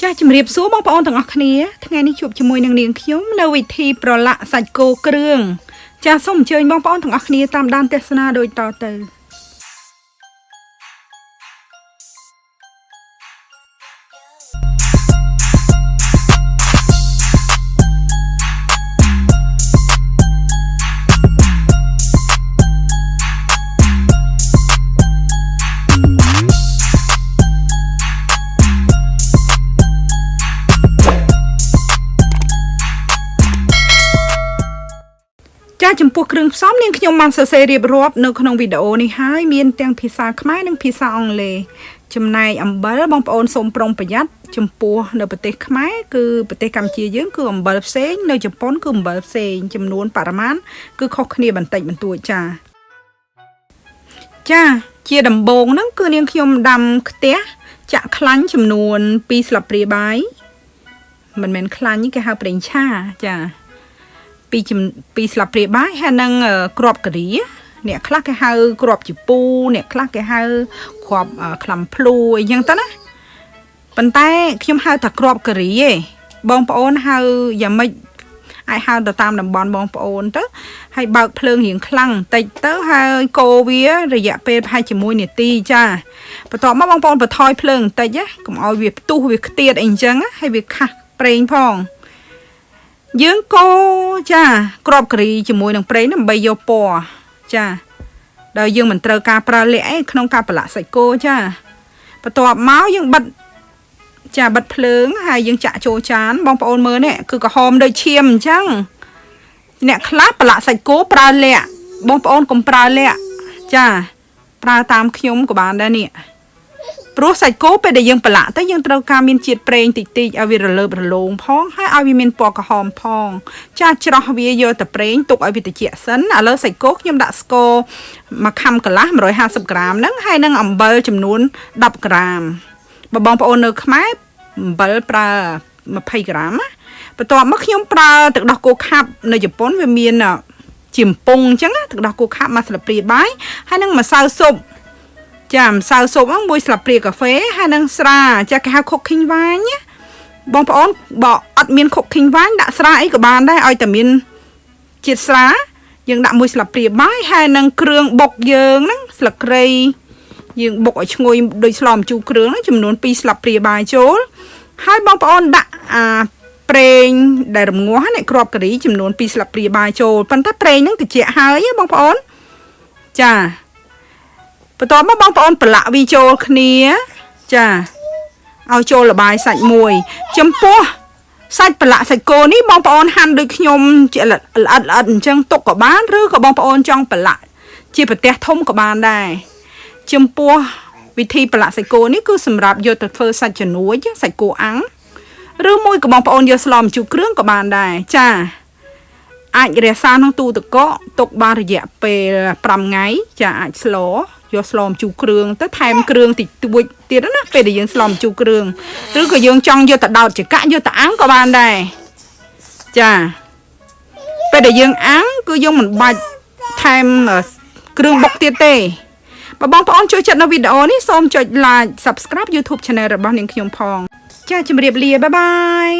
ចាជំរាបសួរបងប្អូនទាំងអស់គ្នាថ្ងៃនេះជួបជាមួយនឹងនាងខ្ញុំនៅវិធីប្រឡាក់សាច់គោគ្រឿងចាសូមអញ្ជើញបងប្អូនទាំងអស់គ្នាតាមដានទស្សនាដូចតទៅចាចំពោះគ្រឿងផ្សំនាងខ្ញុំបានសរសេររៀបរាប់នៅក្នុងវីដេអូនេះហើយមានទាំងភាសាខ្មែរនិងភាសាអង់គ្លេសចំណែកអំបិលបងប្អូនសូមប្រុងប្រយ័ត្នចំពោះនៅប្រទេសខ្មែរគឺប្រទេសកម្ពុជាយើងគឺអំបិលផ្សេងនៅជប៉ុនគឺអំបិលផ្សេងចំនួនបរិមាណគឺខុសគ្នាបន្តិចបន្តួចចាជាដំបូងហ្នឹងគឺនាងខ្ញុំដាំខ្ទះចាក់ខ្លាញ់ចំនួន2ស្លាបព្រាបាយមិនមែនខ្លាញ់គេហៅប្រេងឆាចា2ស្លាបព្រាបាយហើយនឹងគ្រាប់ការីអ្នកខ្លះគេហៅគ្រាប់ជីពូអ្នកខ្លះគេហៅគ្រាប់ខ្លាំភ្លូអីចឹងទៅណាប៉ុន្តែខ្ញុំហៅថាគ្រាប់ការីឯងបងប្អូនហៅយ៉ាងម៉េចអាចហៅទៅតាមតំបន់បងប្អូនទៅហើយបើកភ្លើងរៀងខ្លាំងបន្តិចទៅហើយកូរវារយៈពេលប្រហែលជា1នាទីចាបន្ទាប់មកបងប្អូនបន្ថយភ្លើងបន្តិចណាកុំឲ្យវាផ្ទុះវាខ្ទាតអីចឹងហើយវាខាស់ប្រេងផងយើងកូរចាគ្រាប់ការីជាមួយនឹងប្រេងដើម្បីយកពណ៌ចាដល់យើងមិនត្រូវការប្រើល័ក្តអីក្នុងការប្រឡាក់សាច់គោចាបន្ទាប់មកយើងបិទភ្លើងហើយយើងចាក់ចូលចានបងប្អូនមើលនេះគឺក្រហមដូចឈាមអញ្ចឹងអ្នកខ្លះប្រឡាក់សាច់គោប្រើល័ក្តបងប្អូនកុំប្រើល័ក្តចាប្រើតាមខ្ញុំក៏បានដែរនេះព្រោះសាច់គោពេលដែលយើងប្រឡាក់ទៅយើងត្រូវការមានជាតិប្រេងតិចៗឲ្យវារលើបរលោងផងហើយឲ្យវាមានពណ៌ក្រហមផងចាច្រោះវាយកតែប្រេងទុកឲ្យវាត្រជាក់សិនឥឡូវសាច់គោខ្ញុំដាក់ស្ករ1ខាំកន្លះ150ក្រាមហ្នឹងហើយនឹងអំបិលចំនួន10ក្រាមបើបងប្អូននៅខ្មែរអំបិលប្រើ20ក្រាមណាបន្ទាប់មកខ្ញុំប្រើទឹកដោះគោខាប់នៅជប៉ុនវាមានជាកំប៉ុងអញ្ចឹងទឹកដោះគោខាប់1ស្លាបព្រាបាយហើយនឹងម្សៅស៊ុបចាម្សៅស៊ុបហ្នឹង1ស្លាបព្រាកាហ្វេហើយនឹងស្រាចាគេហៅ cooking វ៉ាញណាបងប្អូនបើអត់មាន cooking វ៉ាញដាក់ស្រាអីក៏បានដែរឲ្យតែមានជាតិស្រាយើងដាក់1ស្លាបព្រាបាយហើយនឹងគ្រឿងបុកយើងហ្នឹងស្លឹកគ្រៃយើងបុកឲ្យឈ្ងុយដូចស្លម្ជូរគ្រឿងហ្នឹងចំនួន2ស្លាបព្រាបាយចូលហើយបងប្អូនដាក់ប្រេងដែលរងាស់នេះគ្រាប់ការីចំនួន2ស្លាបព្រាបាយចូលប៉ុន្តែប្រេងហ្នឹងត្រជាក់ហើយបងប្អូនចាបន្ទាប់មកបងប្អូនប្រឡាក់វាចូលគ្នាចាឲ្យចូលល្បាយសាច់មួយចំពោះសាច់ប្រឡាក់សាច់គោនេះបងប្អូនហាន់ដូចខ្ញុំជាល្អិតអញ្ចឹងទុកក៏បានឬក៏បងប្អូនចង់ប្រឡាក់ជាប្រទះធំក៏បានដែរចំពោះវិធីប្រឡាក់សាច់គោនេះគឺសម្រាប់យកទៅធ្វើសាច់ជ្នួចសាច់គោអាំងឬមួយក៏បងប្អូនយកស្លម្ជូរគ្រឿងក៏បានដែរចាអាចរក្សាក្នុងទូទឹកកកទុកបានរយៈពេល5ថ្ងៃចាអាចយកស្លម្ជូរគ្រឿងទៅថែមគ្រឿងតិចតួចទៀតណាពេលដែលយើងស្លម្ជូរគ្រឿងឬក៏យើងចង់យកទៅដោតចង្កាក់យកទៅអាំងក៏បានដែរចាពេលដែលយើងអាំងគឺយើងមិនបាច់ថែមគ្រឿងបុកទៀតទេបើបងប្អូនចូលចិត្តនៅវីដេអូនេះសូមចុច like subscribe YouTube channel របស់នាងខ្ញុំផងចាជម្រាបលាបាយបាយ